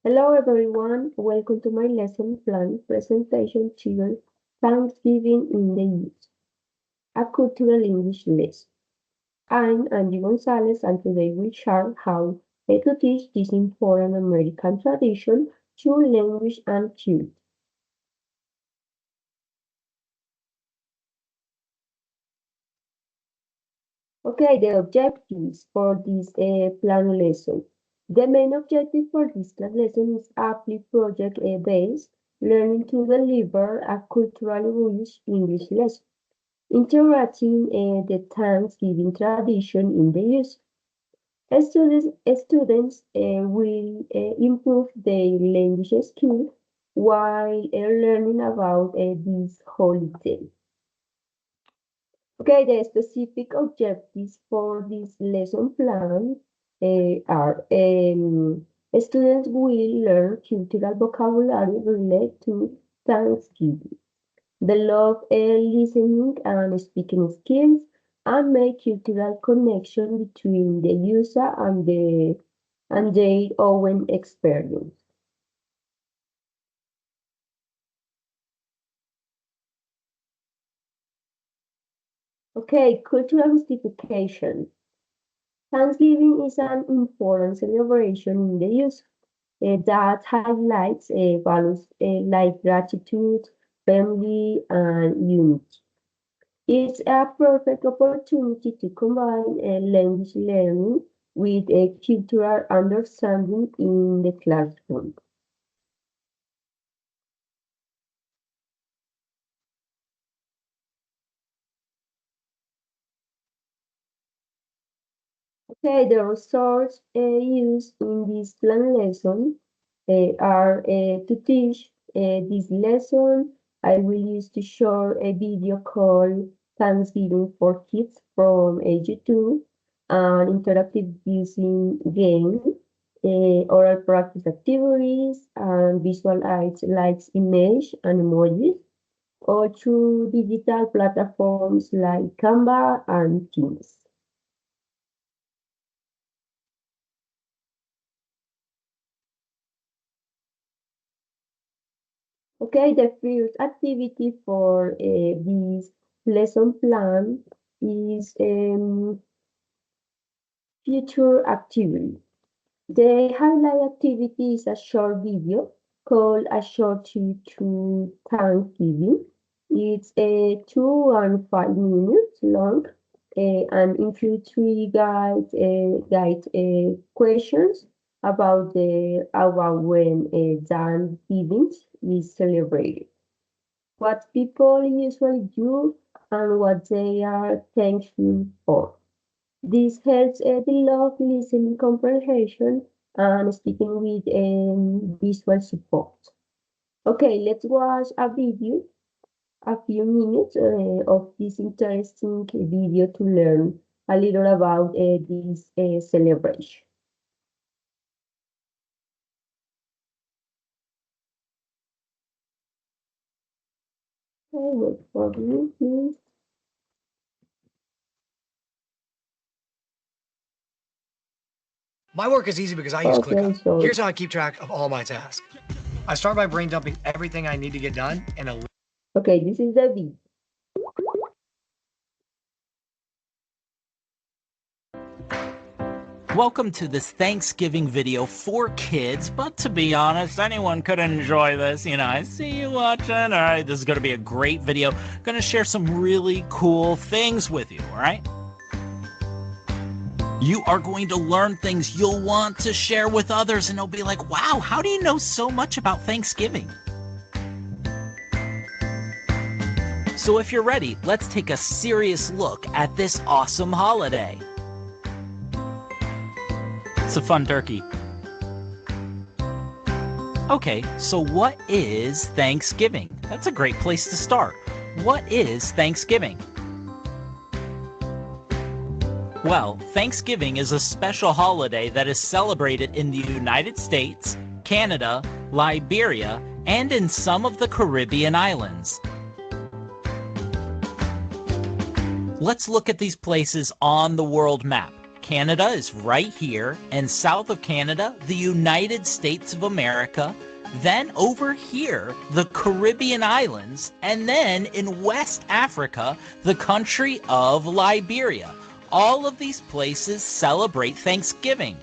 Hello everyone, welcome to my lesson plan presentation titled Thanksgiving in the Youth, a cultural English lesson. I'm Angie Gonzalez and today we'll share how to teach this important American tradition through language and culture. Okay, the objectives for this plan lesson. The main objective for this class lesson is aptly project-based learning to deliver a culturally rich English lesson, interacting the Thanksgiving tradition in the use. Students will improve their language skills while learning about this holiday. Okay, the specific objectives for this lesson plan are students will learn cultural vocabulary related to Thanksgiving, develop listening and speaking skills, and make cultural connection between the user and their own experience. Okay, cultural justification. Thanksgiving is an important celebration in the US that highlights values like gratitude, family, and unity. It's a perfect opportunity to combine language learning with a cultural understanding in the classroom. Okay, the resources used in this plan lesson are to teach this lesson. I will use to show a video called Thanksgiving for Kids from age 2, and interactive using games, oral practice activities, and visual aids like image and emojis, or through digital platforms like Canva and Teams. Okay, the first activity for this lesson plan is future activity. The highlight activity is a short video called A Short Trip to Thanksgiving. It's 2 and 5 minutes long and includes three guide questions about when Thanksgiving is celebrated, what people usually do, and what they are thankful for. This helps develop listening comprehension and speaking with visual support. Okay, let's watch a video, a few minutes of this interesting video to learn a little about this celebration. Okay, wait for me, please. My work is easy because I use Okay, ClickUp. so Here's how I keep track of all my tasks. I start by brain dumping everything I need to get done in a okay, this is the video. Welcome to this Thanksgiving video for kids, but to be honest, anyone could enjoy this. You know, I see you watching. All right, this is going to be a great video. Going to share some really cool things with you, all right? You are going to learn things you'll want to share with others, and they'll be like, wow, how do you know so much about Thanksgiving? So if you're ready, let's take a serious look at this awesome holiday. It's a fun turkey. Okay, so what is Thanksgiving? That's a great place to start. What is Thanksgiving? Well, Thanksgiving is a special holiday that is celebrated in the United States, Canada, Liberia, and in some of the Caribbean islands. Let's look at these places on the world map. Canada is right here, and south of Canada, the United States of America. Then over here, the Caribbean islands, and then in West Africa, the country of Liberia. All of these places celebrate Thanksgiving.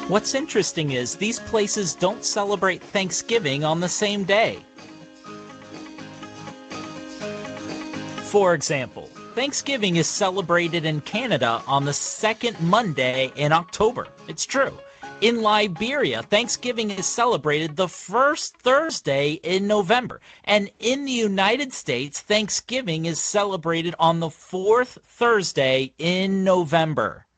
What's interesting is these places don't celebrate Thanksgiving on the same day. For example, Thanksgiving is celebrated in Canada on the second Monday in October. It's true. In Liberia, Thanksgiving is celebrated the first Thursday in November. And in the United States, Thanksgiving is celebrated on the fourth Thursday in November.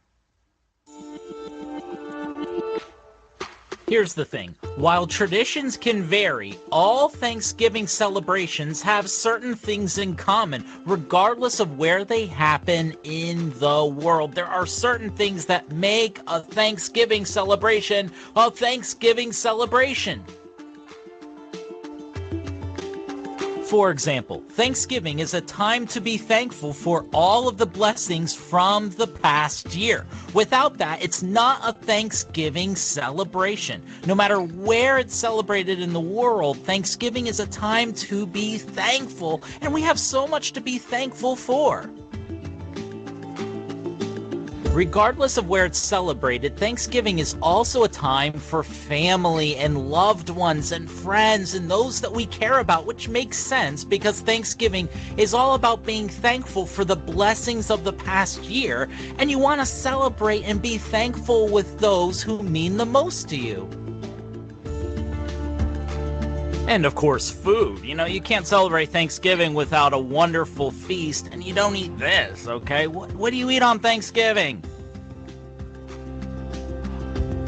Here's the thing. While traditions can vary, all Thanksgiving celebrations have certain things in common, regardless of where they happen in the world. There are certain things that make a Thanksgiving celebration a Thanksgiving celebration. For example, Thanksgiving is a time to be thankful for all of the blessings from the past year. Without that, it's not a Thanksgiving celebration. No matter where it's celebrated in the world, Thanksgiving is a time to be thankful, and we have so much to be thankful for. Regardless of where it's celebrated, Thanksgiving is also a time for family and loved ones and friends and those that we care about, which makes sense because Thanksgiving is all about being thankful for the blessings of the past year, and you want to celebrate and be thankful with those who mean the most to you. And of course, food. You know, you can't celebrate Thanksgiving without a wonderful feast, and you don't eat this, okay? What do you eat on Thanksgiving?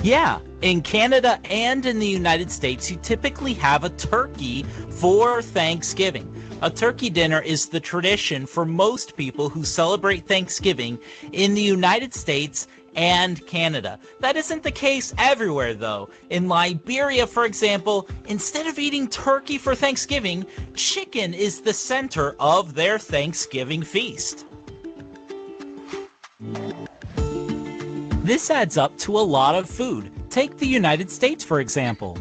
Yeah, in Canada and in the United States, you typically have a turkey for Thanksgiving. A turkey dinner is the tradition for most people who celebrate Thanksgiving in the United States and Canada. That isn't the case everywhere, though. In Liberia, for example, instead of eating turkey for Thanksgiving, chicken is the center of their Thanksgiving feast. This adds up to a lot of food. Take the United States, for example.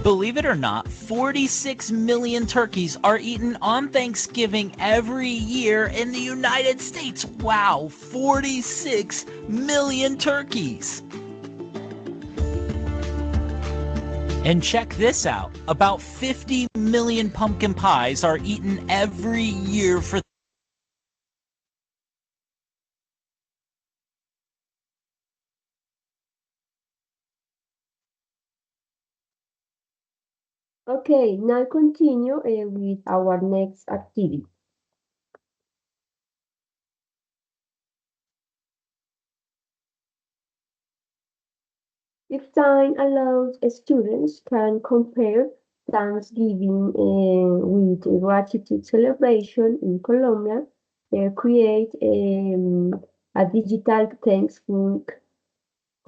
Believe it or not, 46 million turkeys are eaten on Thanksgiving every year in the United States. Wow, 46 million turkeys. And check this out. About 50 million pumpkin pies are eaten every year for Okay, now continue with our next activity. If time allows, students can compare Thanksgiving with gratitude celebration in Colombia, create a digital thanksbook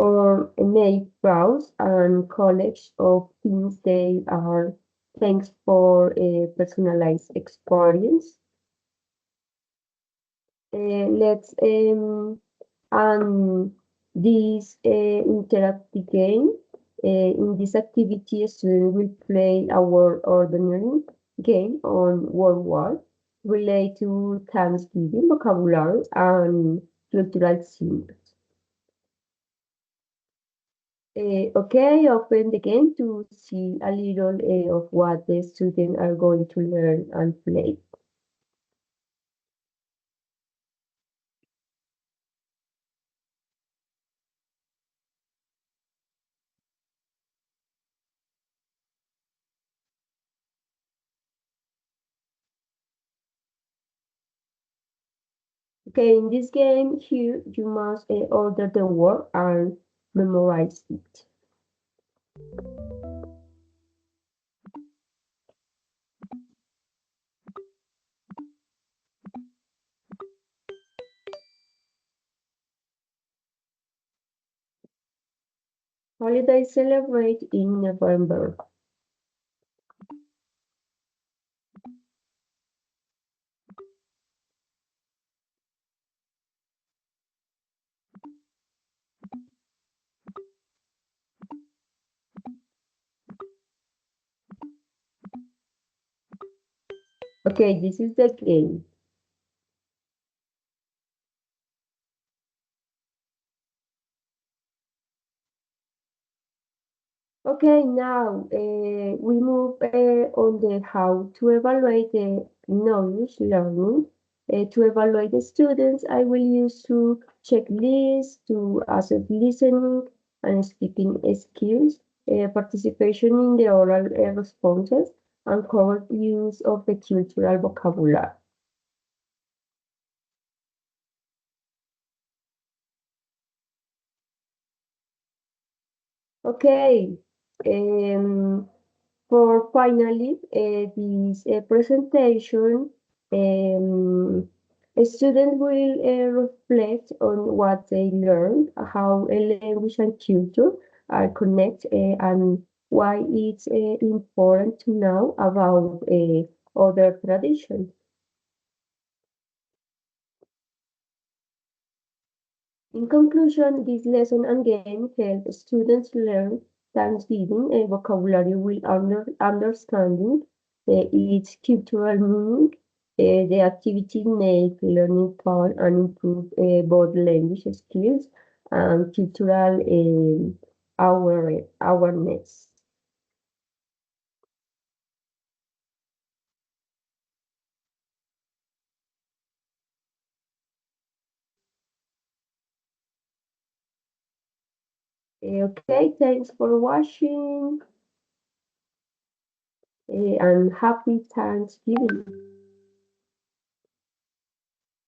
or make browse and college of things they are thanks for a personalized experience. Let's and this interactive game. In this activity, a student will play a word ordinary game on World War related to Thanksgiving vocabulary and cultural symbols. Okay, open the game to see a little of what the students are going to learn and play. Okay, in this game here, you must order the word and memorize it. Holidays celebrate in November. Okay, this is the game. Okay, now we move on the how to evaluate the knowledge learning. To evaluate the students, I will use to checklists to assess listening and speaking skills, participation in the oral responses, and correct use of the cultural vocabulary. Okay, um, for finally this presentation, a student will reflect on what they learned, how a language and culture are connected, and why it's important to know about other traditions. In conclusion, this lesson and game help students learn Thanksgiving a vocabulary with understanding its cultural meaning. The activity make learning fun and improve both language skills and cultural awareness. Okay, thanks for watching and happy Thanksgiving.